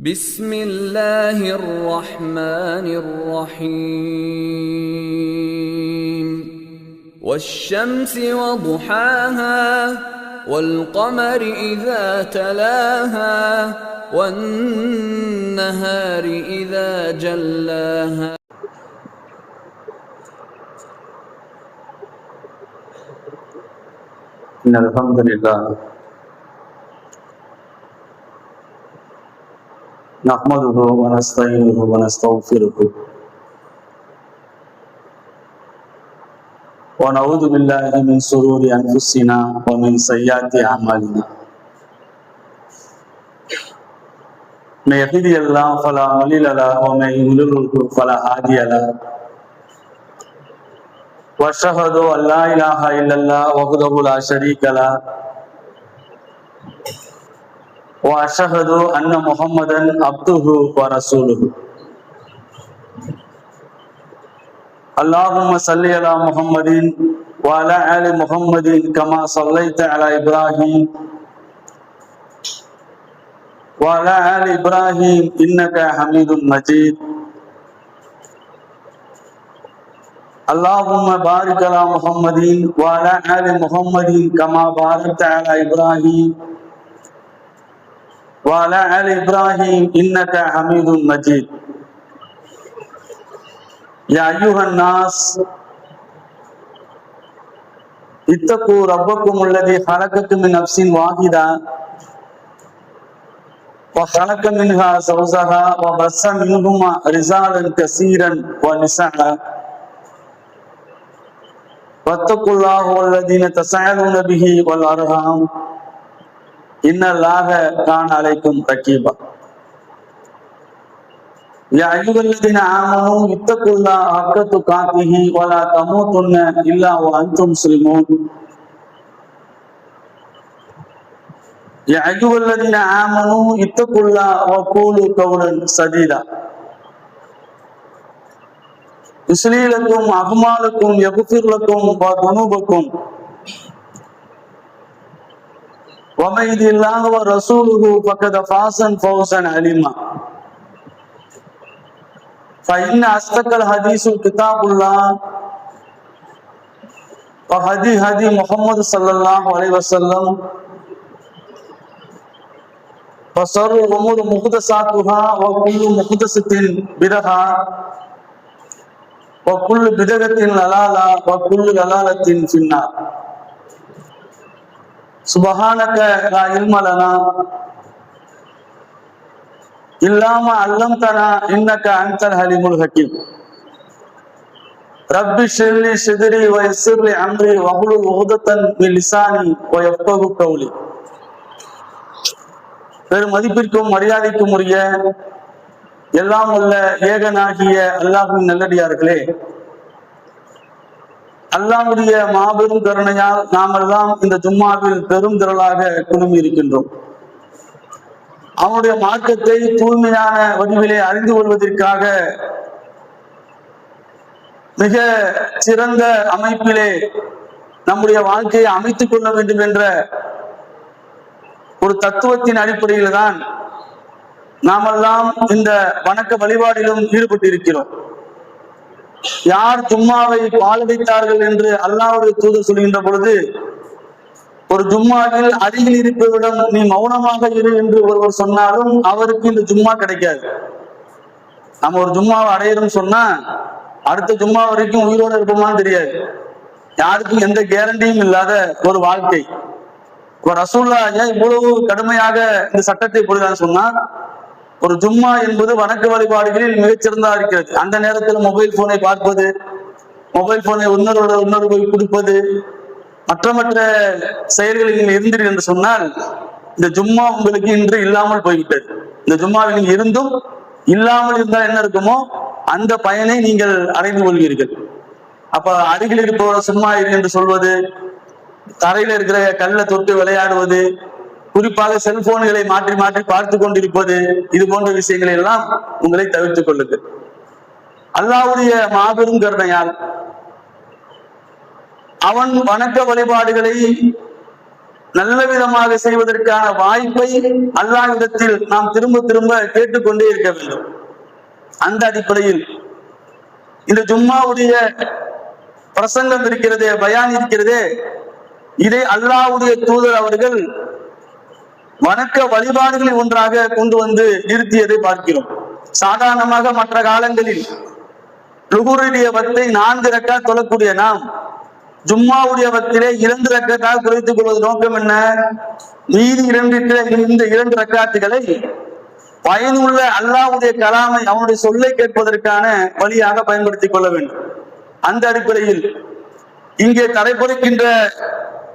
بسم الله الرحمن الرحيم والشمس وضحاها والقمر إذا تلاها والنهار إذا جلاها إن الحمد لله نحمده ونستعينه ونستغفره ونعوذ بالله من شرور أنفسنا ومن سيئات أعمالنا من يهده الله فلا مضل له ومن يضلل فلا هادي له وأشهد أن لا إله إلا الله وحده لا شريك له وأشهد أن محمدا عبده ورسوله اللهم صل على محمد وعلى آل محمد كما صليت على إبراهيم وعلى آل إبراهيم إنك حميد مجيد اللهم بارك على محمد وعلى آل محمد كما باركت على إبراهيم وعلى آل إبراهيم إنك حميد مجيد يا أيها الناس اتقوا ربكم الذي خلقكم من نفس واحدة وخلق منها زوجها وبث منهما رجالا كثيرا ونساء واتقوا الله الذين تساءلون به والأرحام إن الله كان عليكم رقيبا يا أيها الذين آمنوا اتقوا الله حق تقاته ولا تموتن إلا وأنتم مسلمون يا أيها الذين آمنوا اتقوا الله وقولوا قولا سديدا يصلح لكم أعمالكم يغفر لكم ذنوبكم ومن يطع الله ورسوله فقد فاز فوزا عظيما فإن أصدق الحديث كتاب الله وهدي محمد صلى الله عليه وسلم وشر الأمور محدثاتها وكل محدثة بدعة وكل بدعة ضلالة وكل ضلالة في النار سبحانك لا علم لنا إلا ما علمتنا إنك أنت الحليم الحكيم رب اشرح لي صدري ويسر لي أمري واحلل عقدة من لساني ويفقهوا قولي. பெரும் மதிப்பிற்கும் மரியாதைக்கும் உரிய எல்லாம் உள்ள ஏகனாகிய அல்லாஹ்வின் நல்லடியார்களே, அல்லாஹ்வுடைய மாபெரும் கருணையால் நாம் எல்லாம் இந்த ஜும்மாவில் பெரும் திரளாக குழுமி இருக்கின்றோம். அவனுடைய மார்க்கத்தை தூய்மையான வடிவிலே அறிந்து கொள்வதற்காக மிக சிறந்த அமைப்பிலே நம்முடைய வாழ்க்கையை அமைத்துக் கொள்ள வேண்டும் என்ற ஒரு தத்துவத்தின் அடிப்படையில் தான் நாமெல்லாம் இந்த வணக்க வழிபாடிலும் ஈடுபட்டு இருக்கிறோம். யார் ஜும்மாவை பாலடைத்தார்கள் என்று அல்லாஹ்வுடைய தூதர் சொல்கின்ற பொழுது, ஒரு ஜும்மாவில் அருகில் இருப்பவரிடம் நீ மௌனமாக இரு என்று ஒருவர் சொன்னாலும் அவருக்கு இந்த ஜும்மா கிடைக்காது. நம்ம ஒரு ஜும்மாவை அடையிறோம் சொன்னா அடுத்த ஜும்மா வரைக்கும் உயிரோடு இருப்போமான்னு தெரியாது. யாருக்கும் எந்த கேரண்டியும் இல்லாத ஒரு வாழ்க்கை. ரசூலுல்லாஹ் ஏன் இவ்வளவு கடுமையாக இந்த சட்டத்தை போடுறான்னு சொன்னா, ஒரு ஜும்மா என்பது வணக்க வழிபாடுகளில் மிகச்சிறந்தா இருக்கிறது. அந்த நேரத்தில் மொபைல் போனை பார்ப்பது, மொபைல் போனை இன்னொரு போய் கொடுப்பது, மற்ற செயல்களில் நீங்கள் இருந்தீர்கள் என்று சொன்னால் இந்த ஜும்மா உங்களுக்கு இன்று இல்லாமல் போய்விட்டது. இந்த ஜும்மாவில் நீங்கள் இருந்தும் இல்லாமல் இருந்தால் என்ன இருக்குமோ அந்த பயனை நீங்கள் அடைந்து கொள்வீர்கள். அப்ப அருகில் இருப்பவர் சும்மா இரு என்று சொல்வது, தரையில இருக்கிற கல்லை தொட்டு விளையாடுவது, குறிப்பாக செல்போன்களை மாற்றி மாற்றி பார்த்து கொண்டிருப்பது, இது போன்ற விஷயங்களை எல்லாம் உங்களை தவிர்த்துக் கொள்ளுங்கள். அல்லாஹ்வுடைய மாபெரும் கருணையால் அவன் வணக்க வழிபாடுகளை நல்ல விதமாக செய்வதற்கான வாய்ப்பை அல்லாஹ்விடத்தில் நாம் திரும்ப திரும்ப கேட்டுக்கொண்டே இருக்க வேண்டும். அந்த அடிப்படையில் இந்த ஜும்மாவுடைய பிரசங்கம் இருக்கிறதே, பயான் இருக்கிறதே, இதை அல்லாஹ்வுடைய தூதர் அவர்கள் வணக்க வழிபாடுகளில் ஒன்றாக கொண்டு வந்து நிறுத்தியதை பார்க்கிறோம். சாதாரணமாக மற்ற காலங்களில் லுஹுருடைய வத்தை 4 ரக்காத் தொழக்கூடிய நாம் ஜும்மாவுடைய வத்திலே 2 ரக்காத்தாக குறைத்துக் கொள்வது நோக்கம் என்ன? மீதி 2 ரக்காத்துகளை பயனுள்ள அல்லாஹ்வுடைய கலாமை, அவனுடைய சொல்லை கேட்பதற்கான வழியாக பயன்படுத்திக் கொள்ள வேண்டும். அந்த அடிப்படையில் இங்கே தலைப்பொறிக்கின்ற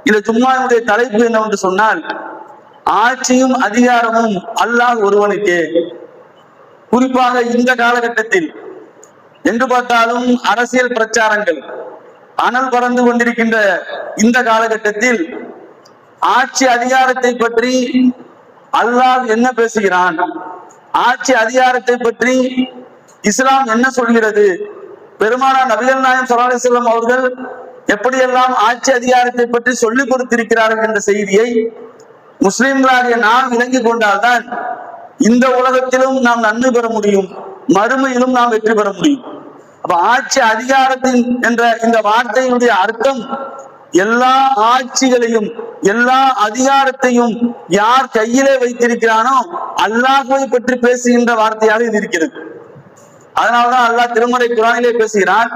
இந்த ஜும்மாவுடைய தலைப்பு என்னவென்று சொன்னால், ஆட்சியும் அதிகாரமும் அல்லாஹ் ஒருவனுக்கே. குறிப்பாக இந்த காலகட்டத்தில் எங்கு பார்த்தாலும் அரசியல் பிரச்சாரங்கள் அனல் பறந்து கொண்டிருக்கின்ற இந்த காலகட்டத்தில் ஆட்சி அதிகாரத்தை பற்றி அல்லாஹ் என்ன பேசுகிறான், ஆட்சி அதிகாரத்தை பற்றி இஸ்லாம் என்ன சொல்கிறது, பெருமானார் நபிகள் நாயகம் ஸல்லல்லாஹு அலைஹி வஸல்லம் அவர்கள் எப்படியெல்லாம் ஆட்சி அதிகாரத்தை பற்றி சொல்லிக் கொடுத்திருக்கிறார்கள் என்ற செய்தியை முஸ்லிம்களாகிய நாம் விளங்கி கொண்டால்தான் இந்த உலகத்திலும் நாம் நன்மை பெற முடியும், மறுமையிலும் நாம் வெற்றி பெற முடியும். அப்ப ஆட்சி அதிகாரத்தின் என்ற இந்த வார்த்தையினுடைய அர்த்தம் எல்லா ஆட்சிகளையும் எல்லா அதிகாரத்தையும் யார் கையிலே வைத்திருக்கிறானோ அல்லாஹ்வை பற்றி பேசுகின்ற வார்த்தையாக இது இருக்கிறது. அதனால்தான் அல்லாஹ் திருமறை குர்ஆனிலே பேசுகிறான்,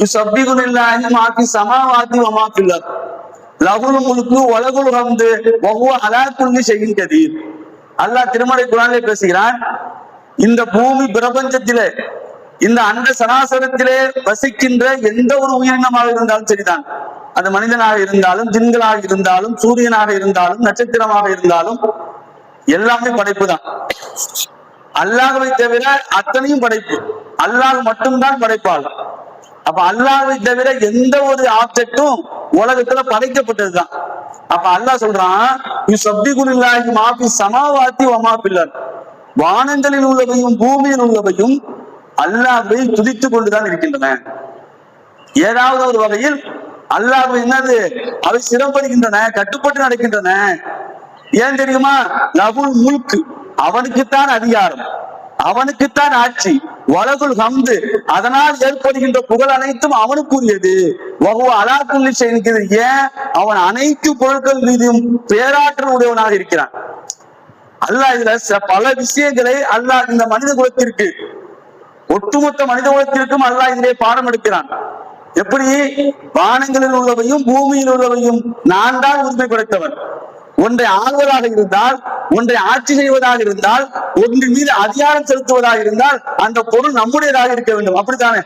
யுஸப்பிஹு லில்லாஹி மா ஃபிஸ் ஸமாவாதி வ மா ஃபில் அர்த் லஹுல் முல்கு வ லஹுல் ஹம்து வ ஹுவ அலா குல்லி ஷைஇன் கதீர். அல்லாஹ் திருமறை குர்ஆனிலே பேசுகிறான், இந்த பூமி பிரபஞ்சத்திலே, இந்த அண்ட சராசரத்திலே வசிக்கின்ற எந்த ஒரு உயிரினமாக இருந்தாலும் சரிதான், அது மனிதனாக இருந்தாலும் ஜின்களாக இருந்தாலும் சூரியனாக இருந்தாலும் நட்சத்திரமாக இருந்தாலும் எல்லாமே படைப்பு தான். அல்லாஹ்வை தவிர அத்தனையும் படைப்பு, அல்லாஹ் மட்டும்தான் படைப்பாளர். அப்ப அல்லாஹ்வை தவிர எந்த ஒரு ஆப்ஜெக்டும் உலகத்துல படைக்கப்பட்டதுதான். அப்ப அல்லாஹ் சொல்றான், யுஸப்பிஹு லில்லாஹி மா ஃபிஸ் ஸமாவாதி வ மா ஃபில் அர்த், வானங்களில் உள்ளவையும் பூமியில் உள்ளவையும் அல்லாஹ்வை துதித்துக் கொண்டுதான் இருக்கின்றன. ஏதாவது ஒரு வகையில் அல்லாஹ்வை என்னது அவை சிறப்படுகின்றன, கட்டுப்பட்டு நடக்கின்றன. ஏன் தெரியுமா? லஹுல் முல்க், அவனுக்குத்தான் அதிகாரம், அவனுக்குத்தான் ஆட்சி, வலகுல் ஹம்து, அதனால் ஏற்படுகின்ற புகழ் அனைத்தும் அவனுக்குரியது, வஹுவ அலா குல்லி ஷைஇன் கதீர், ஏன் அவன் அனைத்து பொருட்கள் மீதும் பேராற்றல் உடையவனாக இருக்கிறான். அல்லாஹ் இதுல பல விஷயங்களை அல்லாஹ் இந்த மனித குலத்திற்கு, ஒட்டுமொத்த மனித குலத்திற்கும் அல்லாஹ் இதிலே பாடம் எடுக்கிறான். எப்படி? வானங்களில் உள்ளவையும் பூமியில் உள்ளவையும் நான் தான் உரிமை படைத்தவன். ஒன்றை ஆள்வதாக இருந்தால், ஒன்றை ஆட்சி செய்வதாக இருந்தால், ஒன்றின் மீது அதிகாரம் செலுத்துவதாக இருந்தால் அந்த பொருள் நம்முடையதாக இருக்க வேண்டும். அப்படித்தானே?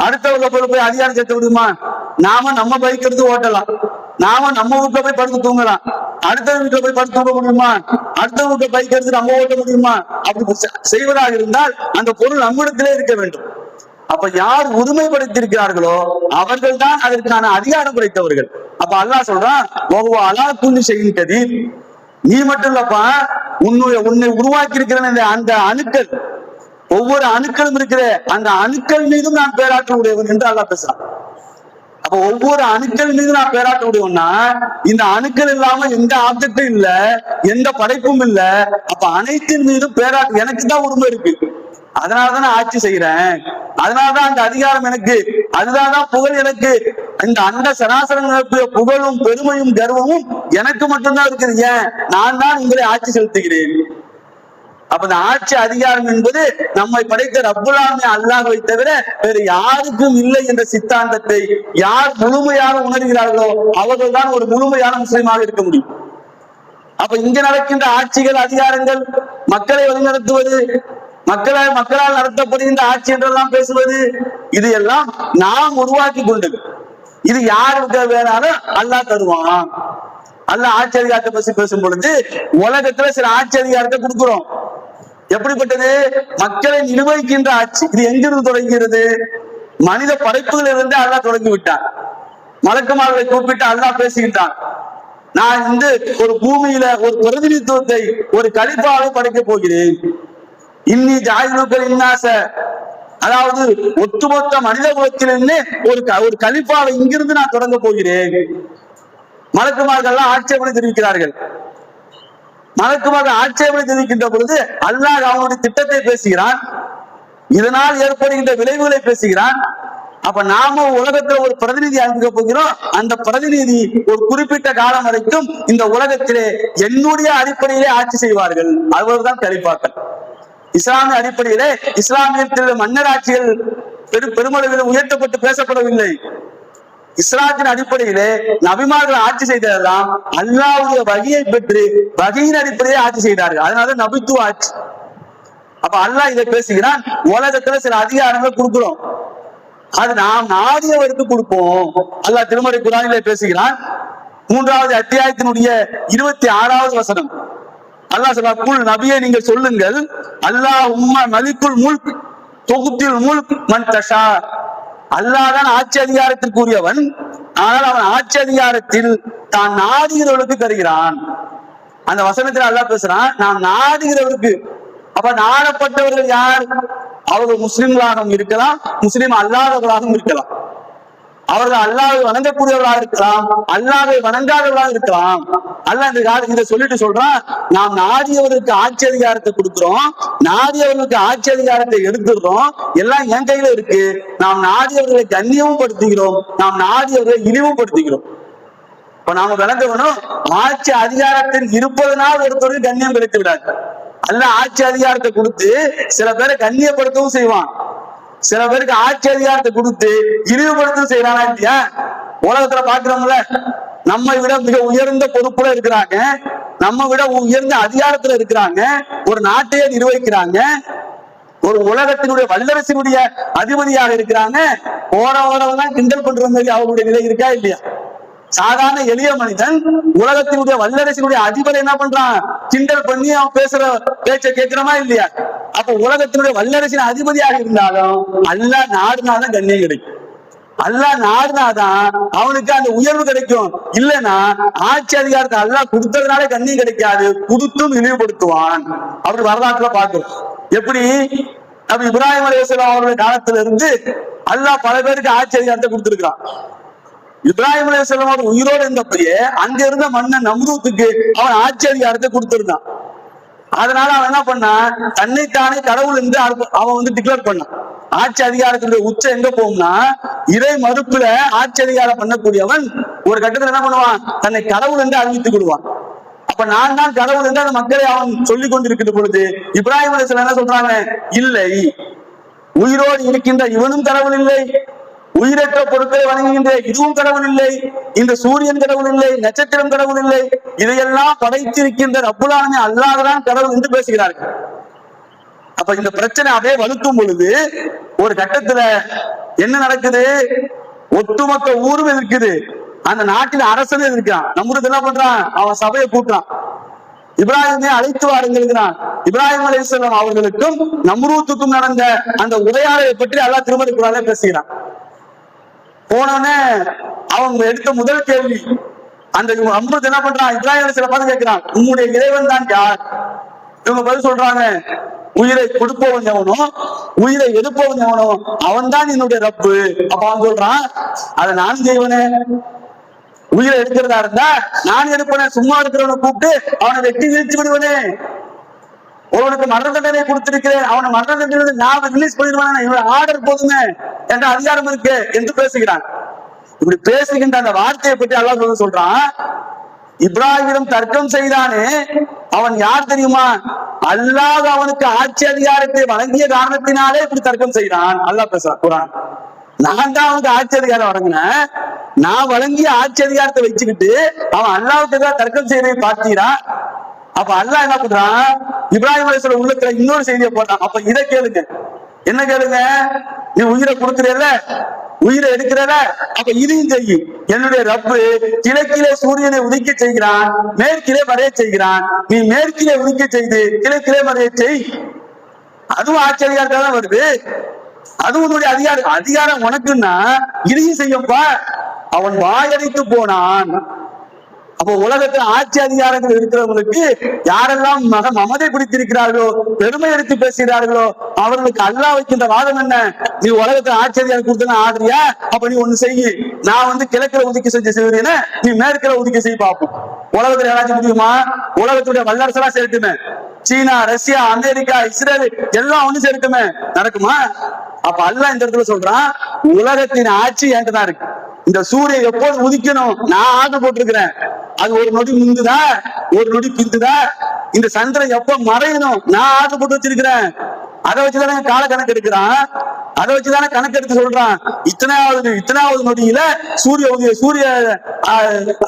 அடுத்தவங்க பொருள் போய் அதிகாரம் செலுத்த முடியுமா? நாம நம்ம பைக் எடுத்து ஓட்டலாம், நாம நம்ம வீட்டுல போய் படுத்து தூங்கலாம், அடுத்த வீட்டுல போய் படுத்து தூங்க முடியுமா? அடுத்த வீட்டுல பைக் எடுத்து நம்ம ஓட்ட முடியுமா? அப்படி செய்வதாக இருந்தால் அந்த பொருள் நம்மிடத்திலே இருக்க வேண்டும். அப்ப யார் உரிமைப்படுத்தியிருக்கிறார்களோ அவர்கள் தான் அதற்கான அதிகாரம் படைத்தவர்கள். அப்ப அல்லாஹ் சொல்றான், வஹுவ அலா குல்லி ஷைஇன் கதீர், நீ மட்டும் இல்லப்பா, உன்னை உருவாக்கி இருக்கிற அந்த அணுக்கள், ஒவ்வொரு அணுக்களும் இருக்கிற அந்த அணுக்கள் மீதும் நான் பேராற்றல் உடையவன் என்று அல்லாஹ் பேசுறான். அப்ப ஒவ்வொரு அணுக்கள் மீது நான் பேராற்றல் உடையவன்னா, இந்த அணுக்கள் இல்லாம எந்த ஆப்ஜெக்டும் இல்ல, எந்த படைப்பும் இல்ல. அப்ப அனைத்தின் மீதும் பேராற்றல் எனக்கு தான் உரிமை இருக்கு, அதனாலதான் நான் ஆட்சி செய்யறேன், அதனாலதான் அந்த அதிகாரம் எனக்கு, அதுதான் புகழ் எனக்கு. இந்த அண்ட சராசரங்களுக்கு புகழும் பெருமையும் கர்வமும் எனக்கு மட்டும்தான் இருக்குது. ஏன்? நான் தான் உங்களை ஆட்சி செலுத்துகிறேன். அப்ப இந்த ஆட்சி அதிகாரம் என்பது நம்மை படைத்த ரப்புல் ஆலமீன் அல்லாஹ்வை தவிர வேறு யாருக்கும் இல்லை என்ற சித்தாந்தத்தை யார் முழுமையாக உணர்கிறார்களோ அவர்கள் தான் ஒரு முழுமையான முஸ்லிமாக இருக்க முடியும். அப்ப இங்க நடக்கின்ற ஆட்சிகள் அதிகாரங்கள், மக்களை வழிநடத்துவது, மக்களால் நடத்தப்படுகின்ற ஆட்சி என்றெல்லாம் பேசுவது, இது எல்லாம் நாம் உருவாக்கி கொண்டது. இது யாருக்கு வேணாலும் அல்லாஹ் தருவான். அல்லாஹ் ஆட்சி அதிகாரத்தை பற்றி பேசும் பொழுது உலகத்துல சில ஆட்சி அதிகாரத்தை கொடுக்கிறோம். எப்படிப்பட்டது? மக்களை நிர்வகிக்கின்ற ஆட்சி. இது எங்கிருந்து தொடங்குகிறது? மனித படைப்புகள் இருந்து அல்லாஹ் தொடங்கி விட்டான். மலக்குமார்களை கூப்பிட்டு அல்லாஹ் பேசுகின்றான், நான் ஒரு பூமியில ஒரு பிரதிநிதித்துவத்தை, ஒரு கலிஃபாவை படைக்க போகிறேன். இன்னி ஜாயிலுக்கள் இன்னாச, அதாவது ஒட்டுமொத்த மனித குலத்திலிருந்து ஒரு கலிஃபாவை இங்கிருந்து நான் தொடங்க போகிறேன். மலக்குமார்கள் ஆட்சேபனை தெரிவிக்கிறார்கள். மலக்குமார்கள் ஆட்சேபனை தெரிவிக்கின்ற பொழுது அல்லாஹ் அவனுடைய திட்டத்தை பேசுகிறான், இதனால் ஏற்படுகின்ற விளைவுகளை பேசுகிறான். அப்ப நாம உலகத்துல ஒரு பிரதிநிதி அனுப்ப போகிறோம். அந்த பிரதிநிதி ஒரு குறிப்பிட்ட காலம் வரைக்கும் இந்த உலகத்திலே என்னுடைய அடிப்படையிலே ஆட்சி செய்வார்கள். அவர்தான் கலிஃபாக்கள். இஸ்லாமிய அடிப்படையிலே இஸ்லாமியத்தில் மன்னர் ஆட்சிகள் பெருமளவில் உயர்த்தப்பட்டு பேசப்படவில்லை. இஸ்லாத்தின் அடிப்படையிலே நபிமார்கள் ஆட்சி செய்ததெல்லாம் அல்லாஹ்வுடைய வகையை பெற்று வகையின் அடிப்படையே ஆட்சி செய்தார்கள். அதனால நபித்துவ ஆட்சி. அப்ப அல்லாஹ் இதை பேசுகிறான், உலகத்துல சில அதிகாரங்கள் கொடுக்கிறோம், அது நாம் நாடியவருக்கு கொடுப்போம். அல்லாஹ் திருமறை குர்ஆனிலே பேசுகிறான். 3வது அத்தியாயத்தினுடைய 26வது வசனம் அல்லாஹ் சொல்றார், குல் நபியே நீங்கள் சொல்லுங்கள், அல்லாஹும்ம மலிக்குல் முல்க் துகுத்தில் முல்க் மன் தஷா. அல்லாஹ் தான் ஆட்சி அதிகாரத்திற்குரியவன், ஆனால் அவன் ஆட்சி அதிகாரத்தில் தான் நாடுகிறவர்களுக்கு தருகிறான். அந்த வசனத்தில் அல்லாஹ் பேசுறான், நாம் நாடுகிறவருக்கு. அப்ப நாடப்பட்டவர்கள் யார்? அவர்கள் முஸ்லிம்களாகவும் இருக்கலாம், முஸ்லிம் அல்லாதவர்களாகவும் இருக்கலாம். அவர்கள் அல்லாஹ்வை வணங்கக்கூடியவர்களாக இருக்கலாம், அல்லாஹ்வை வணங்காதவர்களாக இருக்கலாம். அல்லாஹ் இதை சொல்லிட்டு சொல்றான், நாம் நாடியவர்களுக்கு ஆட்சி அதிகாரத்தை கொடுக்கிறோம், நாடியவர்களுக்கு ஆட்சி அதிகாரத்தை எடுத்துடுறோம், எல்லாம் என் கையில இருக்கு. நாம் நாடியவர்களை கண்ணியமும் படுத்துகிறோம், நாம் நாடியவர்களை இழிவும் படுத்துகிறோம். இப்ப நாம விளங்கணும், ஆட்சி அதிகாரத்தில் இருப்பதனால் ஒருத்தருக்கு கண்ணியம் கிடைத்து விடாது. அல்லாஹ் ஆட்சி அதிகாரத்தை கொடுத்து சில பேரை கண்ணியப்படுத்தவும் செய்வான், சில பேருக்கு ஆட்சி அதிகாரத்தை கொடுத்து இழிவுபடுத்தவும் செய்யறானா இல்லையா? உலகத்துல பாக்குறோம்ல, நம்மை விட மிக உயர்ந்த பொறுப்புல இருக்கிறாங்க, நம்ம விட உயர்ந்த அதிகாரத்துல இருக்கிறாங்க, ஒரு நாட்டையே நிர்வகிக்கிறாங்க, ஒரு உலகத்தினுடைய வல்லரசினுடைய அதிபதியாக இருக்கிறாங்க. ஓரவரெல்லாம் கிண்டல் பண்ற மாதிரி அவருடைய நிலை இருக்கா இல்லையா? சாதாரண எளிய மனிதன் உலகத்தினுடைய வல்லரசினுடைய அதிபரை என்ன பண்றான்? கிண்டல் பண்ணி அவன் பேசுற பேச்ச கேட்கிறோமா இல்லையா? அப்ப உலகத்தினுடைய வல்லரசின் அதிபதியாக இருந்தாலும் அல்லாஹ் நாடுனாதான் கண்ணியம் கிடைக்கும், அல்லாஹ் நாடுனாதான் அவனுக்கு அந்த உயர்வு கிடைக்கும். இல்லைன்னா ஆட்சி அதிகாரத்தை அல்லாஹ் கொடுத்ததுனால கண்ணியம் கிடைக்காது, கொடுத்தும் இழிவுபடுத்துவான். அப்படி வரலாற்றுல பார்க்கிறோம். எப்படி நபி இப்ராஹிம் அலைஹிஸ்ஸலாம் அவருடைய காலத்துல இருந்து அல்லாஹ் பல பேருக்கு ஆட்சி அதிகாரத்தை கொடுத்திருக்கிறான். இப்ராஹிம் அலைஹிஸ்ஸலாம் அவர் உயிரோடு இருந்தப்பயே அங்க இருந்த மன்னன் நம்ரூத்துக்கு அவன் ஆட்சி அதிகாரத்தை கொடுத்திருந்தான். அதனால அவன் என்ன பண்ணான்? தன்னைத்தானே கடவுள் என்று அவன் டிக்ளேர் பண்ணான். ஆட்சி அதிகாரத்தினுடைய உச்சம் எங்க போகும்னா, இறை மறுப்புல ஆட்சி அதிகாரம் பண்ணக்கூடியவன் ஒரு கட்டத்துல என்ன பண்ணுவான்? தன்னை கடவுள் என்று அறிவித்துக் கொள்வான். அப்ப நான் தான் கடவுள் என்று அந்த மக்களை அவன் சொல்லிக் கொண்டிருக்கிற பொழுது இப்ராஹிம் அலைஹிஸ்ஸலாம் என்ன சொல்றாங்க? இல்லை, உயிரோடு இருக்கின்ற இவனும் கடவுள் இல்லை, உயிரற்ற பொருட்களை வணங்குகின்ற இதுவும் கடவுள் இல்லை, இந்த சூரியன் கடவுள் இல்லை, நட்சத்திரம் கடவுள் இல்லை, இதையெல்லாம் படைத்திருக்கின்ற ரப்புல் ஆலமீன் அல்லாஹ்தான் கடவுள் என்று பேசுகிறார்கள். அப்ப இந்த பிரச்சனை அப்படியே வலுக்கும் பொழுது ஒரு கட்டத்துல என்ன நடக்குது? ஒட்டுமொத்த ஊரும் இருக்குது, அந்த நாட்டின் அரசனே இருக்கான். நம்மளுக்கு என்ன பண்றான்? அவன் சபையை கூட்டுறான், இப்ராஹிமை அழைத்து வாருங்கிறான். இப்ராஹிம் அலைஹிஸ்ஸலாம் அவர்களுக்கும் நம்ரூத்துக்கும் நடந்த அந்த உரையாடலை பற்றி அல்லாஹ் திருமறை குர்ஆனிலே பேசுகிறான். போனோன்னு அவங்க எடுத்த முதல் கேள்வி, அந்த நம்ரூத் என்ன பண்றான்? இப்ராஹிம் அலைஹிஸ்ஸலாம் பார்த்து கேட்கிறான், உங்களுடைய இறைவன் தான் யார்? இவங்க பதில் சொல்றாங்க, உயிரை கொடுப்பவன் எவனோ உயிரை எடுப்பவன் எவனோ அவன் தான் என்னுடைய ரப்பு. அப்ப அவன் சொல்றான், அதை நான் செய்வனே, உயிரை எடுக்கிறதா இருந்தா நான் எடுப்பனே, சும்மா இருக்கிறவனை கூப்பிட்டு அவனை வெட்டி வீழ்ச்சி விடுவனே, ஒருவனுக்கு மரண தண்டனை கொடுத்திருக்கிறேன், அவனை மரண தண்டனை நான் ரிலீஸ் பண்ணிடுவேன், இவன் ஆர்டர் போதுமே என்ற அதிகாரம் இருக்கு என்று பேசுகிறான். இப்படி பேசுகின்ற அந்த வார்த்தையை பற்றி அல்லாஹ் சொல்றான், இப்ராஹிமிடம் தர்க்கம் செய்தானே அவன் யார் தெரியுமா? அல்லாஹ் அவனுக்கு ஆட்சி அதிகாரத்தை வழங்கிய காரணத்தினாலே இப்படி தர்க்கம் செய்தான். அல்லாஹ் பேசுறான் குர்ஆன். நான் தான் அவனுக்கு ஆட்சி அதிகாரம் வழங்கினேன், நான் வழங்கிய ஆட்சி அதிகாரத்தை வச்சுக்கிட்டு அவன் அல்லாஹ்வுக்கு தான் தர்க்கம் செய்யறதை பார்த்தீரா? அப்ப அல்லாஹ் என்ன பண்றான்? இப்ராஹிம் அலைஹிஸ்ஸலாம் உள்ளத்துல இன்னொரு செய்தியை போட்டான். அப்ப இதை கேளுங்க, என்ன கேளுங்க? நீ உயிரை கொடுக்கிறல, உயிரை எடுக்கிறல, அப்ப இதையும் செய்யும். என்னுடைய ரப்பு கிழக்கிலே சூரியனை உதிக்க செய்கிறான், மேற்கிலே மறைய செய்கிறான், நீ மேற்கிலே உதிக்க செய்து கிழக்கிலே மறைய செய். அதுவும் ஆட்சி அதிகாரத்தான் தான் வருது, அதுவும் உன்னுடைய அதிகாரம். அதிகாரம் உனக்குன்னா இதையும் செய்யப்பா. அவன் வாயடித்து போனான். அப்போ உலகத்துல ஆட்சி அதிகாரங்கள் இருக்கிறவங்களுக்கு யாரெல்லாம் மமதை பிடித்திருக்கிறார்களோ, பெருமை எடுத்து பேசுகிறார்களோ, அவர்களுக்கு அல்லாஹ் வைக்கின்ற வாதம் என்ன? நீ உலகத்துல ஆட்சி அதிகாரம் கொடுத்தா ஆடுறியா? அப்ப நீ ஒண்ணு செய்யு, நான் கிழக்கில ஒதுக்கி செஞ்சு செய்வேன்னு நீ மேற்கில ஒதுக்கி செய்ய பார்ப்போம். உலகத்துல யாராச்சும் முடியுமா? உலகத்துடைய வல்லரசெல்லாம் சேர்த்துமே, சீனா, ரஷ்யா, அமெரிக்கா, இஸ்ரேல் எல்லாம் ஒண்ணு சேர்த்துமே, நடக்குமா? அப்ப அல்லாஹ் இந்த இடத்துல சொல்றான், உலகத்தின் ஆட்சி என்கிட்ட தான் இருக்கு. இந்த சூரியன் எப்போது உதிக்கணும் நான் ஆர்டர் போட்டிருக்கிறேன். அது ஒரு நொடி முந்துதா, ஒரு நொடி பிந்துதா? இந்த சந்திரன் எப்ப மறையணும் நான் ஆர்டர் போட்டு வச்சிருக்கிறேன். அதை வச்சுதானே கால கணக்கு எடுக்கிறான். அதை வச்சுதானே கணக்கு எடுத்து சொல்றான். இத்தனாவது நொடியில சூரிய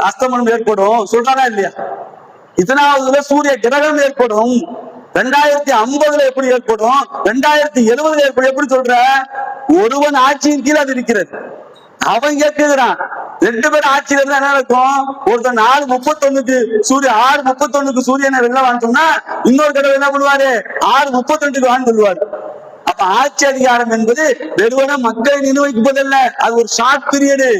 அஸ்தமனம் ஏற்படும் சொல்றானா இல்லையா? இத்தனாவதுல சூரிய கிரகணம் ஏற்படும். 2050 எப்படி ஏற்படும், 2070 எப்படி சொல்ற? ஒருவன் ஆட்சியின் கீழே அது இருக்கிறது. அவன் கேட்கிறான், 2 பேரும் ஆட்சியில இருந்தா என்ன இருக்கும்? ஒருத்தர் 4:31 சூரியன் 6:31 சூரியனை வெளில வாங்கிட்டோம்னா இன்னொரு தடவை என்ன பண்ணுவாரு? 6:32 வான்னு சொல்லுவாரு. அப்ப ஆட்சி அதிகாரம் என்பது வெறுவன மக்களை நிர்வகிப்பதல்ல, அது ஒரு ஷார்ட் பீரியடு.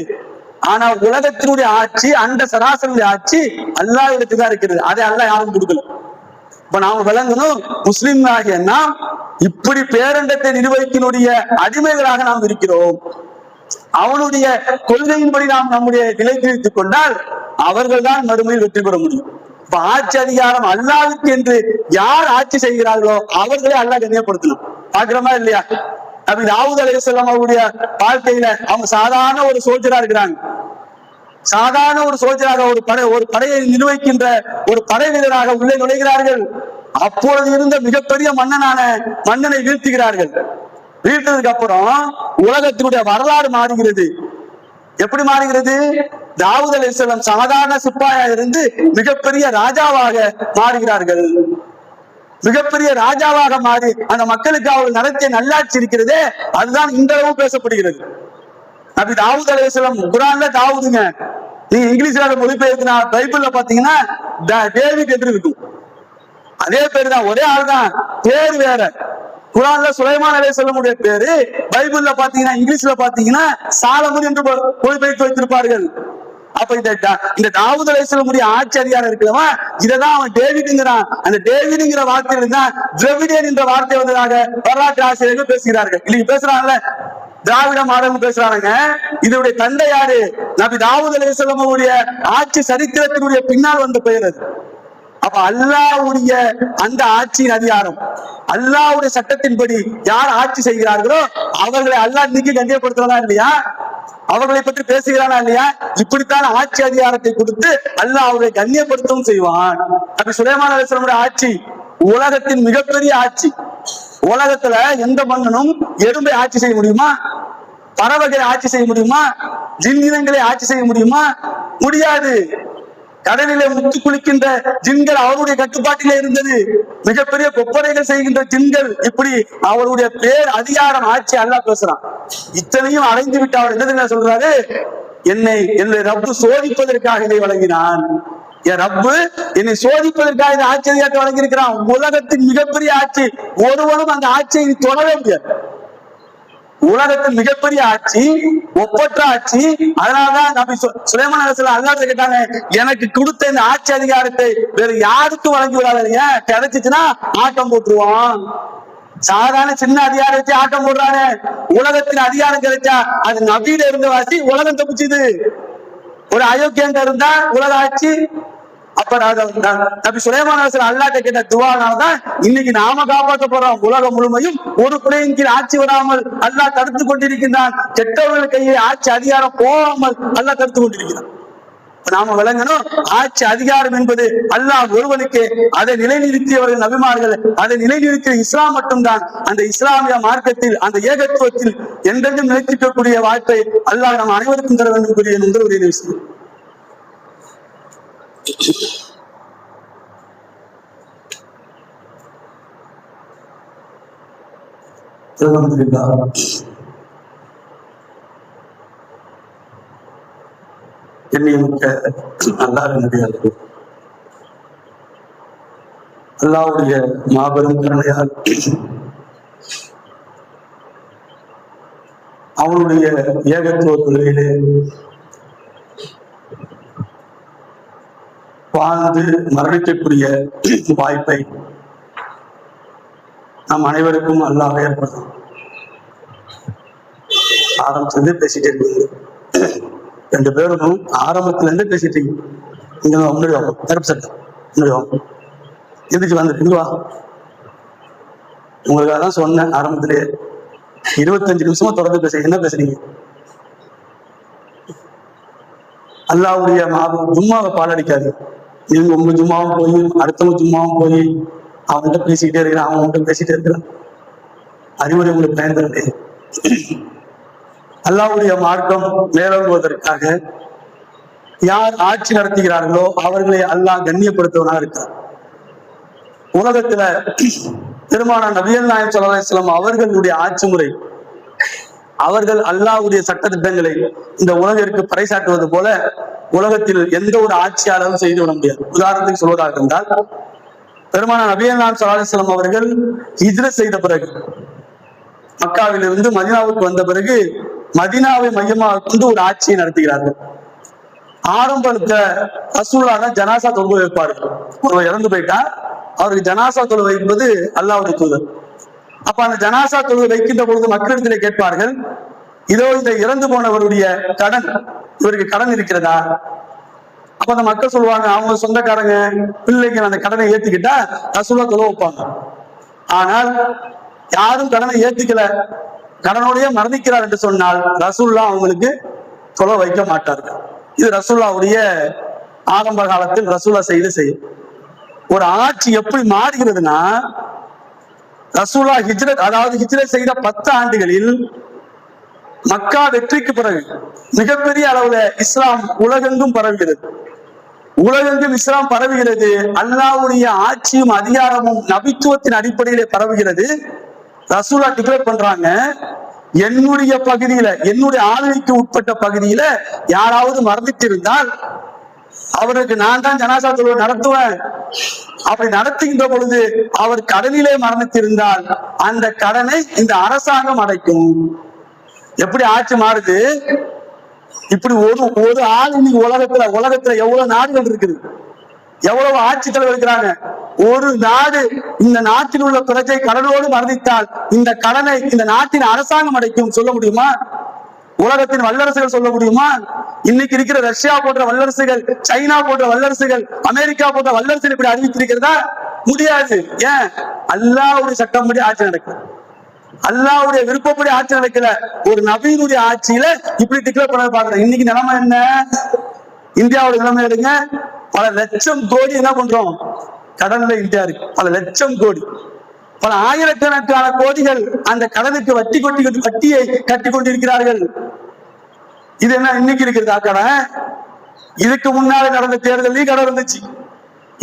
ஆனா உலகத்தினுடைய ஆட்சி, அண்ட சராசரியுடைய ஆட்சி அல்லாஹ் இடத்துக்கு தான் இருக்கிறது. அதை அல்லாஹ் யாரும் கொடுக்கல. இப்ப நாம விளங்கணும், முஸ்லிம் ஆகிய நாம் இப்படி பேரண்டத்தை நிர்வகிக்கக்கூடிய அடிமைகளாக நாம் இருக்கிறோம். அவனுடைய கொள்கையின்படி நாம் நம்முடைய நிலை பிரித்துக் கொண்டால் அவர்கள் தான் மறுமையில் வெற்றி பெற முடியும். இப்ப ஆட்சி அதிகாரம் அல்லாஹ்வுக்கு என்று யார் ஆட்சி செய்கிறார்களோ அவர்களே அல்லாஹ் கண்ணியப்படுத்தணும். பாக்குறோமா இல்லையா? அப்படி தாவூத் அலைஹிஸ்ஸலாம் அவருடைய வாழ்க்கையில அவங்க சாதாரண ஒரு சோல்ஜரா இருக்கிறாங்க. சாதாரண ஒரு சோல்ஜராக ஒரு படையை நிர்வகிக்கின்ற ஒரு படை வீரராக உள்ளே நுழைகிறார்கள். அப்பொழுது இருந்த மிகப்பெரிய மன்னனை வீழ்த்துகிறார்கள். வீழ்த்ததுக்கு அப்புறம் உலகத்தினுடைய வரலாறு மாறுகிறது. எப்படி மாறுகிறது? தாவூத் அலைஹிஸ்ஸலாம் சாதாரண சிப்பாயா இருந்து மிகப்பெரிய ராஜாவாக மாறுகிறார்கள். மிகப்பெரிய ராஜாவாக மாறி அந்த மக்களுக்கு அவர் நடத்திய நல்லாட்சி இருக்கிறதே, அதுதான் இன்றளவும் பேசப்படுகிறது. நபி தாவூத் அலைஹிஸ்ஸலாம் குர்ஆன்ல தாவூதுங்க, நீங்க இங்கிலீஷ்ல மொழிபெயர்க்கிற பைபிள்ல பாத்தீங்கன்னா டேவிட் என்று இருக்கும். அதே பேரு தான், ஒரே ஆள் தான், பேர் வேற. குர்ஆன்ல சுலைமான் அலைஹிஸ்ஸலாமுடைய பேரு, பைபிள்ல பாத்தீங்கன்னா இங்கிலீஷ்ல பாத்தீங்கன்னா சாலமன் என்று மொழிபெயர்த்து வைத்திருப்பார்கள். அப்ப இந்த தாவூத் அலைஹிஸ்ஸலாமுடைய ஆட்சி அதிகாரம் இருக்கிறவா இததான் அவன் டேவிட்ங்கிறான். அந்த டேவிட்ங்கிற வார்த்தையில தான் திராவிடியன் என்ற வார்த்தை வந்ததாக வரலாற்று ஆசிரியர்கள் பேசுகிறார்கள். இன்னைக்கு பேசுறாங்கல்ல திராவிட மாடல் பேசுறாங்க. இதனுடைய தந்தை யாரு? நபி தாவூத் அலைஹிஸ்ஸலாமுடைய ஆட்சி சரித்திரத்தினுடைய பின்னால் வந்த பெயர் அது. அப்ப அல்லாஹ்வுடைய அந்த ஆட்சியின் அதிகாரம், அல்லாஹ்வுடைய சட்டத்தின்படி யார் ஆட்சி செய்கிறார்களோ அவர்களை அல்லாஹ் இன்னைக்கு கண்ணியப்படுத்துறதா இல்லையா? அவர்களை பற்றி பேசுகிறானா இல்லையா? இப்படித்தான் ஆட்சி அதிகாரத்தை கொடுத்து அல்லாஹ் அவர்களை கண்ணியப்படுத்தவும் செய்வான். அப்படி சுலைமான் அலைஹிஸ்ஸலாமுடைய ஆட்சி உலகத்தின் மிகப்பெரிய ஆட்சி. உலகத்துல எந்த மன்னனும் எறும்பை ஆட்சி செய்ய முடியுமா? பறவைகளை ஆட்சி செய்ய முடியுமா? ஜின்களை ஆட்சி செய்ய முடியுமா? முடியாது. கடலிலே முத்து குளிக்கின்ற ஜின்கள் அவருடைய கட்டுப்பாட்டிலே இருந்தது. மிகப்பெரிய கொப்பரைகள் செய்கின்ற ஜின்கள், இப்படி அவருடைய பேர் அதிகாரம் ஆட்சி அல்லாஹ் பேசுறான். இத்தனையும் அடைந்து விட்டு அவர் என்ன சொல்றாரு? என்னை ரப்பு சோதிப்பதற்காக இதை வழங்கினான். என் ரப்பு என்னை சோதிப்பதற்காக இந்த ஆட்சி அதிகாரத்தை வழங்கி இருக்கிறான். உலகத்தின் மிகப்பெரிய ஆட்சி, ஒருவனும் அந்த ஆட்சியை தொடவே முடியாது. உலகத்தின் மிகப்பெரிய ஆட்சி, ஒப்பற்ற ஆட்சி. அதனாலதான் நபி சுலைமான் அலைஹிஸ்ஸலாம் அல்லாஹ்ட்ட கேட்டாங்க, எனக்கு கொடுத்த இந்த ஆட்சி அதிகாரத்தை வேற யாருக்கும் வழங்கி விடாதீங்க, கிடைச்சிச்சுன்னா ஆட்டம் போட்டுருவான். சாதாரண சின்ன அதிகாரம் வச்சு ஆட்டம் போடுறாங்க. உலகத்தின் அதிகாரம் கிடைச்சா அது நபியில இருந்த வாசி உலகம் தப்பிச்சுது. ஒரு அயோக்கியங்க இருந்தா உலக ஆட்சி. அப்ப நபி சுலைமான் அலைஹிஸ்ஸலாம் அல்லாஹ்ட்ட கேட்ட துஆனால்தான் இன்னைக்கு நாம காப்பாற்ற போறோம். உலகம் முழுமையும் ஒரு குறையின் கீழ் ஆட்சி விடாமல் அல்லாஹ் தடுத்துக் கொண்டிருக்கின்றான். கெட்டவர்கள் கையை ஆட்சி அதிகாரம் போகாமல் அல்லாஹ் தடுத்துக் கொண்டிருக்கிறான். நாம விளங்கணும், ஆட்சி அதிகாரம் என்பது அல்லாஹ் ஒருவனுக்கு. அதை நிலைநிறுத்தியவர்கள் நபிமார்கள், அதை நிலைநிறுத்திய இஸ்லாம் மட்டும்தான். அந்த இஸ்லாமிய மார்க்கத்தில், அந்த ஏகத்துவத்தில் என்றென்றும் நிலைத்திருக்கக்கூடிய வாய்ப்பை அல்லாஹ் நம் அனைவருக்கும் தர வேண்டும் கூறிய முதல் உரையை விஷயம். அல்லாஹ்வுடைய மாபெரும் கருணையால் அவனுடைய ஏகத்துவ கொள்கையிலே வாழ்ந்து மரணிக்கக்கூடிய வாய்ப்பை நம் அனைவருக்கும் அல்லாஹ் ஏற்படுத்தும். ஆரம்பத்திலிருந்து பேசிட்டே இருக்கீங்க, 2 பேரும் ஆரம்பத்துல இருந்து பேசிட்டு இருக்கீங்க. இங்க முன்னாடி வாங்க, கருப்பு சட்டை முன்னாடி வாங்க, எந்திரிச்சு வந்துட்டு வா. உங்களுக்காக தான் சொன்னேன் ஆரம்பத்திலேயே, 25 நிமிஷமா தொடர்ந்து பேசுறீங்க. என்ன பேசுறீங்க? அல்லாஹ்வுடைய ஜும்மாவை பாலடிக்காது. நீங்க உங்க ஜும்மாவும் போய் அடுத்தவங்க ஜும்மாவும் போய் அவன்கிட்ட பேசிக்கிட்டே இருக்கிறான், அவன்கிட்ட பேசிட்டே இருக்கிறான். அறிவுரை உங்களுக்கு பயன்படுது. அல்லாஹ்வுடைய மார்க்கம் மேலோங்குவதற்காக யார் ஆட்சி நடத்துகிறார்களோ அவர்களை அல்லாஹ் கண்ணியப்படுத்துவனாக இருக்கிறார். உலகத்துல பெருமானார் நபிகள் நாயகம் ஸல்லல்லாஹு அலைஹி வஸல்லம் அவர்களுடைய ஆட்சி முறை, அவர்கள் அல்லாஹ்வுடைய சட்ட திட்டங்களை இந்த உலகிற்கு பறைசாற்றுவது போல உலகத்தில் எந்த ஒரு ஆட்சியாளரும் செய்துவிட முடியாது. உதாரணத்துக்கு சொல்வதாக இருந்தால், பெருமானார் நபிகள் நாயகம் ஸல்லல்லாஹு அலைஹி வஸல்லம் அவர்கள் ஹிஜ்ரத் செய்த பிறகு, மக்காவிலிருந்து மதீனாவுக்கு வந்த பிறகு மதீனாவை மையமாக கொண்டு ஒரு ஆட்சியை நடத்துகிறார்கள். ஆரம்பத்துல ரசூலுல்லாஹ் ஜனாசா தொழுகை வைப்பார்கள். ஒருவர் இறந்து போயிட்டா அவருக்கு ஜனாசா தொழுகை வைப்பது அல்லாஹ்வுடைய தூதர். அப்ப அந்த ஜனாசா தொழுகை வைக்கின்ற பொழுது மக்களிடத்திலே கேட்பார்கள், இதோ இந்த இறந்து போனவருடைய கடன், இவருக்கு கடன் இருக்கிறதா? அப்ப அந்த மக்கள் சொல்லுவாங்க, அவங்க சொந்தக்காரங்க பிள்ளைங்க அந்த கடனை ஏத்துக்கிட்டா ரசூலுல்லாஹ் தொழுகை வைப்பாங்க. ஆனால் யாரும் கடனை ஏத்துக்கல, கடனோடைய மரணிக்கிறார் என்று சொன்னால் ரசூலுல்லாஹ் அவங்களுக்கு தொலை வைக்க மாட்டார்கள். இது ரசூலுல்லாஹ்வுடைய ஆரம்ப காலத்தில் ரசூலுல்லாஹ் செய்யும். ஒரு ஆட்சி எப்படி மாறுகிறதுனா, ரசூலுல்லாஹ் ஹிஜ்ரத், அதாவது ஹிஜ்ரத் செய்த 10 ஆண்டுகளில் மக்கா வெற்றிக்கு பிறகு மிகப்பெரிய அளவுல இஸ்லாம் உலகெங்கும் பரவுகிறது. உலகெங்கும் இஸ்லாம் பரவுகிறது. அல்லாஹ்வுடைய ஆட்சியும் அதிகாரமும் நபித்துவத்தின் அடிப்படையிலே பரவுகிறது. ரசூலுல்லாஹ் டிக்ளேர் பண்றாங்க, என்னுடைய பகுதியில, என்னுடைய ஆளுகைக்கு உட்பட்ட பகுதியில யாராவது மரணித்திருந்தால் அவருக்கு நான் தான் ஜனாசா தொழுகை நடத்துவேன். அப்படி நடத்துகின்ற பொழுது அவர் கடனிலே மரணித்திருந்தால் அந்த கடனை இந்த அரசாங்கம் அடைக்கும். எப்படி ஆட்சி மாறுது? இப்படி ஒரு ஆள் இன்னைக்கு உலகத்துல எவ்வளவு நாடுகள் இருக்குது, எவ்வளவு ஆட்சி தலைவர் இருக்கிறாங்க. ஒரு நாடு, இந்த நாட்டில் உள்ள பிரஜை கடனோடு மரணித்தால் இந்த கடனை இந்த நாட்டின் அரசாங்கம் அடைக்கும். சொல்ல முடியுமா? உலகத்தின் வல்லரசுகள் சொல்ல முடியுமா? இன்னைக்கு இருக்கிற ரஷ்யா போன்ற வல்லரசுகள், சைனா போன்ற வல்லரசுகள், அமெரிக்கா போன்ற வல்லரசுகள் இப்படி அறிவித்திருக்கிறதா? முடியாது. ஏன்? அல்லாஹ்வுடைய சட்டப்படி ஆட்சி நடக்குது, அல்லாஹ்வுடைய விருப்பப்படி ஆட்சி நடக்கல. ஒரு நபியினுடைய ஆட்சியில இப்படி டிக்ளேர் பண்ண பாக்குறேன். இன்னைக்கு நிலைமை என்ன? இந்தியாவோட நிலைமை எடுங்க, பல லட்சம் கோடி என்ன பண்றோம் கடன்ல இந்தியா இருக்கு. பல லட்சம் கோடி, பல ஆயிரக்கணக்கான கோடிகள் அந்த கடனுக்கு வட்டியை கட்டி கொண்டிருக்கிறார்கள். இது என்ன இன்னைக்கு இருக்கிறதா கடன்? இதுக்கு முன்னால நடந்த தேர்தலையும் கடன் இருந்துச்சு.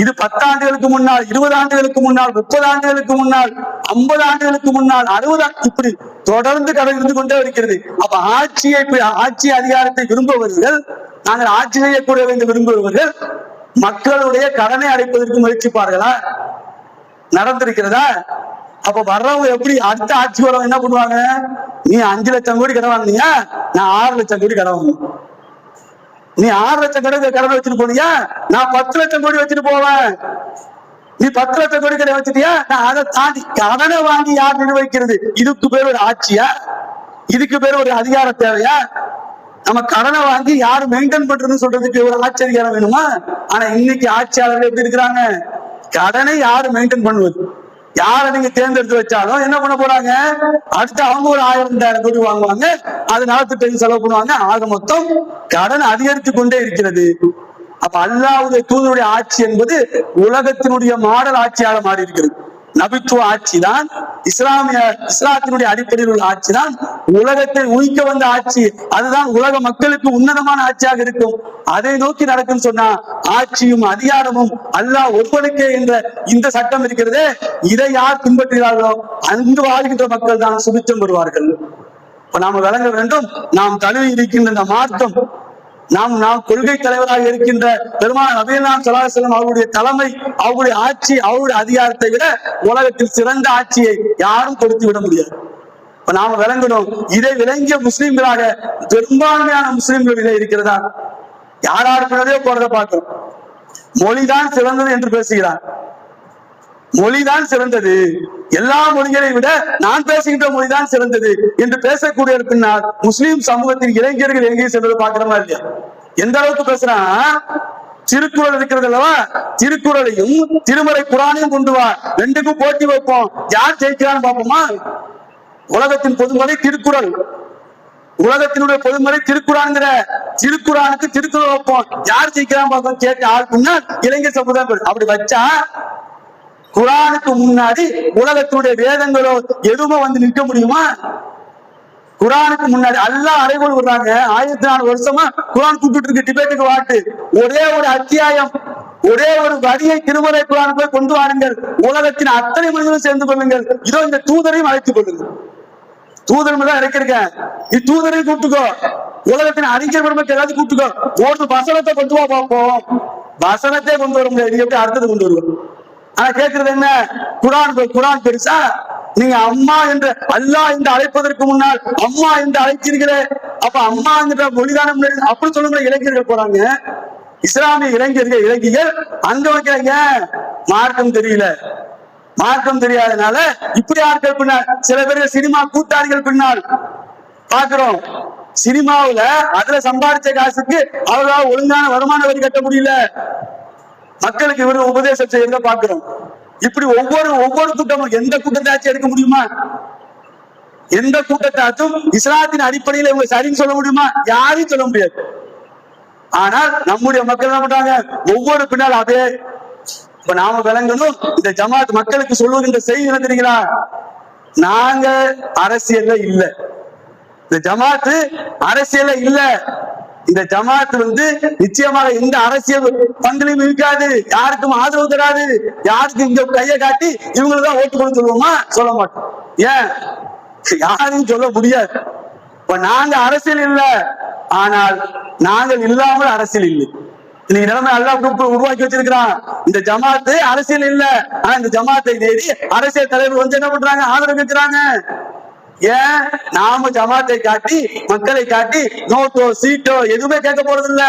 இது 10 ஆண்டுகளுக்கு முன்னால், 20 ஆண்டுகளுக்கு முன்னால், 30 ஆண்டுகளுக்கு முன்னால், 50 ஆண்டுகளுக்கு முன்னால், 60 இப்படி தொடர்ந்து கடன் இருந்து கொண்டே இருக்கிறது. அப்ப ஆட்சி அதிகாரத்தை விரும்புபவர்கள், நாங்கள் ஆட்சி செய்யக்கூடிய வேண்டும் விரும்புபவர்கள் மக்களுடைய கடனை அடைப்பதற்கு முயற்சிப்பார்களா? நடந்திருக்கிறதா? அப்ப வர்றவங்க எப்படி அடுத்த ஆட்சி வரவங்க என்ன பண்ணுவாங்க? நீ 5 லட்சம் கோடி கடன் வாங்கினியா, நான் 6 லட்சம் கோடி கடன் வாங்கணும். நீ 6 லட்சம் கடன் வச்சுட்டு போனியா, நான் 10 லட்சம் கோடி வச்சுட்டு போவேன். நீ 10 லட்சம் கோடி கடன் வச்சுட்டியா, நான் அதை தாண்டி கடனை வாங்கி யார் நிர்வகிக்கிறது? இதுக்கு பேர் ஒரு ஆட்சியா? இதுக்கு பேர் ஒரு அதிகாரம் தேவையா? நம்ம கடனை வாங்கி யாரு மெயின்டைன் பண்றதுன்னு சொல்றதுக்கு ஒரு ஆட்சி அதிகாரம் வேணுமா? ஆனா இன்னைக்கு ஆட்சியாளர்கள் எப்படி இருக்கிறாங்க? கடனை யாரு மெயின்டைன் பண்ணுவது? யாரை நீங்க தேர்ந்தெடுத்து வச்சாலும் என்ன பண்ண போறாங்க? அடுத்து அவங்க ஒரு 1000-2000 கோடி வாங்குவாங்க, அது நலத்திட்டத்துக்கு செலவு பண்ணுவாங்க. ஆக மொத்தம் கடன் அதிகரித்து கொண்டே இருக்கிறது. அப்ப அல்லாஹ்வுடைய தூதருடைய ஆட்சி என்பது உலகத்தினுடைய மாடல் ஆட்சியாக மாறி இருக்கிறது. நபித்துவ ஆட்சி தான், இஸ்லாத்தினுடைய அடிப்படையில் உள்ள ஆட்சி தான் உலகத்தை உயிக்க வந்த ஆட்சி. அதுதான் உலக மக்களுக்கு உன்னதமான ஆட்சியாக இருக்கும். அதை நோக்கி நடக்கும் சொன்னா ஆட்சியும் அதிகாரமும் அல்லாஹ் ஒருவனுக்கே என்ற இந்த சட்டம் இருக்கிறதே, இதை யார் பின்பற்றுகிறார்களோ அங்கு வாழ்கின்ற மக்கள் தான் சுபிச்சம் பெறுவார்கள். இப்ப நாம விளங்க வேண்டும், நாம் தழுவி இருக்கின்ற இந்த மார்க்கம், நாம் கொள்கை தலைவராக இருக்கின்ற பெருமானார் நபிகள் நாயகம் ஸல்லல்லாஹு அலைஹி வஸல்லம் அவருடைய தலைமை, அவருடைய ஆட்சி, அவருடைய அதிகாரத்தை விட உலகத்தில் சிறந்த ஆட்சியை யாரும் கொடுத்து விட முடியாது. இப்ப நாம விளங்கணும், இதை விளங்கிய முஸ்லிம்களாக பெரும்பான்மையான முஸ்லிம்கள் இருக்கிறதா? யாராருக்குள்ளதே போறதை பார்க்கிறோம். மொழிதான் சிறந்தது என்று பேசுகிறார். மொழிதான் சிறந்தது, எல்லா மொழிகளை விட நான் பேசுகின்ற மொழிதான் சிறந்தது என்று பேசக்கூடிய பின்னால் முஸ்லிம் சமூகத்தின் இளைஞர்கள் எங்கேயும் செல்வது பார்க்கிறோமா இல்லையா? எந்த அளவுக்கு பேசுறான்? திருக்குறள் இருக்கிறது அல்லவா, திருக்குறளையும் திருமறை குரானையும் கொண்டு வா, ரெண்டுக்கும் போட்டி வைப்போம், யார் ஜெயிக்கிறான்னு பார்ப்போமா? உலகத்தின் பொதுமறை திருக்குறள், உலகத்தினுடைய பொதுமறை திருக்குறான்ங்கிற திருக்குறானுக்கு திருக்குறள் வைப்போம், யார் ஜெயிக்கிறான்னு பார்ப்போம் கேட்ட ஆள் பின்னால் இளைஞர் சமுதாயம். அப்படி வச்சா குரானுக்கு முன்னாடி உலகத்தினுடைய வேதங்களோ எதுவுமே வந்து நிற்க முடியுமா? குரானுக்கு முன்னாடி அல்லாஹ் அறைகோள் விடுறாங்க. 1400 வருஷமா குரான் கூப்பிட்டு இருக்கு டிபேட்டுக்கு வாட்டு. ஒரே ஒரு அத்தியாயம், ஒரே ஒரு வரியை திருமறை குரான் போய் கொண்டு வாருங்கள், உலகத்தின் அத்தனை மனிதர்களும் சேர்ந்து கொள்ளுங்கள், இதோ இந்த தூதரையும் அழைத்துக் கொள்ளுங்கள். தூதர் தான் இறக்கிருக்கேன், நீ தூதரையும் கூப்பிட்டுக்கோ, உலகத்தின் அறிஞர் பெருமைக்கு ஏதாவது கூப்பிட்டுக்கோ, ஒரு வசனத்தை கொண்டு வா பார்ப்போம். வசனத்தை கொண்டு வர முடியாது, நீ எப்படி அடுத்தது கொண்டு வருவோம்? ஆனா கேட்கறது என்ன? குரான் பெருசா? நீங்க அம்மா என்று அல்லாஹ் என்று அழைப்பதற்கு முன்னால் அம்மா என்று அழைக்கிறீர்களே, அப்ப அம்மா என்ற மொழிதானம் அப்படி சொல்லுங்க. இளைஞர்கள் போறாங்க, இஸ்லாமிய இளைஞர்கள் அங்க வைக்கிறாங்க, மார்க்கம் தெரியல, மார்க்கம் தெரியாதனால இப்படி ஆட்கள் பின்னால், சில பேர் சினிமா கூத்தாடிகள் பின்னால் பாக்குறோம். சினிமாவுல அதுல சம்பாதிச்ச காசுக்கு அவர்களால் ஒழுங்கான வருமான வரி கட்ட முடியல, மக்களுக்கு இவரு உபதேசம் செய்யறத பாக்குறோம். இப்படி ஒவ்வொரு கூட்டமும் எந்த கூட்டத்தாச்சும் எடுக்க முடியுமா? எந்த கூட்டத்தாச்சும் இஸ்லாத்தின் அடிப்படையில் இவங்க சரின்னு சொல்ல முடியுமா? யாரையும் சொல்ல முடியாது. ஆனால் நம்முடைய மக்கள் என்ன பண்றாங்க? ஒவ்வொரு பின்னால் அதே. இப்ப நாம விளங்கணும், இந்த ஜமாத் மக்களுக்கு சொல்லுகின்ற செய்தி என்ன தெரியுங்களா? நாங்க அரசியல்ல இல்ல, இந்த ஜமாத்து அரசியல்ல இல்ல, இந்த ஜமாத் நிச்சயமாக எந்த அரசியல் பங்களிப்பும் இருக்காது, யாருக்கும் ஆதரவு தராது, யாருக்கும் இங்க கையை காட்டி இவங்களுதான் ஓட்டு போட சொல்லுவோமா? சொல்ல மாட்டோம். ஏன்? யாரையும் சொல்ல முடியாது. இப்ப நாங்க அரசியல் இல்ல, ஆனால் நாங்கள் இல்லாமல் அரசியல் இல்லை. இன்னைக்கு நிலைமை அல்லாஹ் உருவாக்கி வச்சிருக்கிறான். இந்த ஜமாத்து அரசியல் இல்ல, ஆனா இந்த ஜமாத்தை தேடி அரசியல் தலைவர் என்ன பண்றாங்க? ஆதரவு வைக்கிறாங்க. ஏன்? நாம ஜமாத்தை காட்டி மக்களை காட்டி நோட்டோ சீட்டோ எதுவுமே கேட்க போறது இல்ல.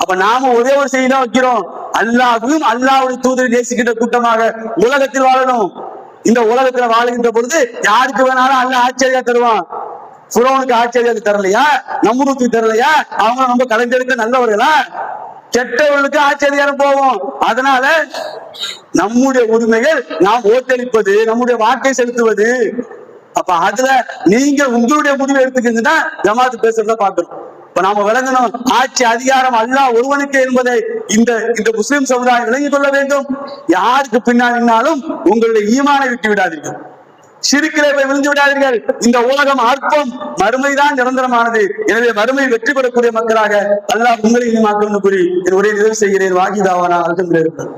அப்ப நாம ஒரே ஒரு செய்தி தான் வைக்கிறோம், அல்லாஹ்வையும் அல்லாஹ்வுடைய தூதரை நேசிக்கின்ற கூட்டமாக உலகத்தில் வாழணும். இந்த உலகத்துல வாழுகின்ற பொழுது யாருக்கு வேணாலும் அல்லாஹ் ஆச்சரியா தருவான். ஃபிரௌனுக்கு ஆச்சரியம் தரலையா? நம்ரூதுக்கு தரலையா? அவங்க நம்ம கலைஞருக்கு நல்லவர்களா? கெட்டவர்களுக்கு ஆச்சரியம் போவோம். அதனால நம்முடைய உரிமைகள் நாம் ஓட்டளிப்பது, நம்முடைய வாக்கை செலுத்துவது. அப்ப அதுல நீங்க உங்களுடைய முடிவை எடுத்துக்கிங்கன்னா ஜமாத்து பேசுறத பாக்கணும். இப்ப நாம விளங்கணும், ஆட்சி அதிகாரம் அல்லாஹ் ஒருவனுக்கு என்பதை இந்த முஸ்லிம் சமுதாயம் விளங்கிக் கொள்ள வேண்டும். யாருக்கு பின்னாலும் உங்களுடைய ஈமானை விட்டு விடாதீர்கள், ஷிர்கிலே போய் விழுந்து விடாதீர்கள். இந்த உலகம் அற்பம், மறுமைதான் நிரந்தரமானது. எனவே மறுமை வெற்றி பெறக்கூடிய மக்களாக அல்லாஹ் உங்களை இனிமாக்கணும் கூறி என் உரையை நிறைவு செய்கிறேன். வாகிதாவானா அல்ஹம்துலில்லாஹ்.